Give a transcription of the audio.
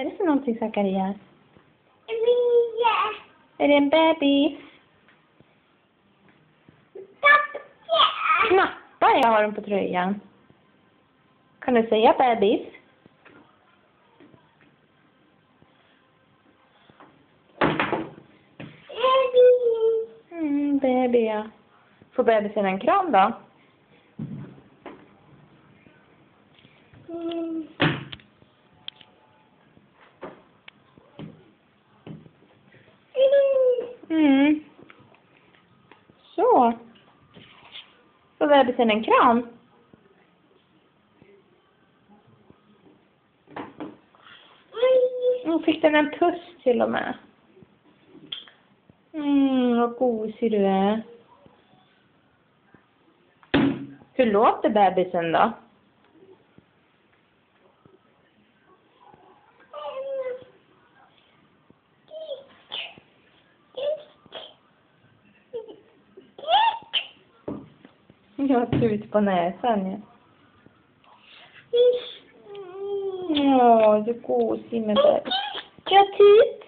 är det för någonting, Zacharias? Mia. Är det en bebis? Knappar jag har den på tröjan. Kan du säga bebis? Baby, ja. Får bebisen en kram då? Så. Får bebisen en kram? Fick den en puss till och med. Vad gosig du är. Hur låter bebisen då? Jag tar ut på näsan, ja. Du är gosig med bebis. Jag tut.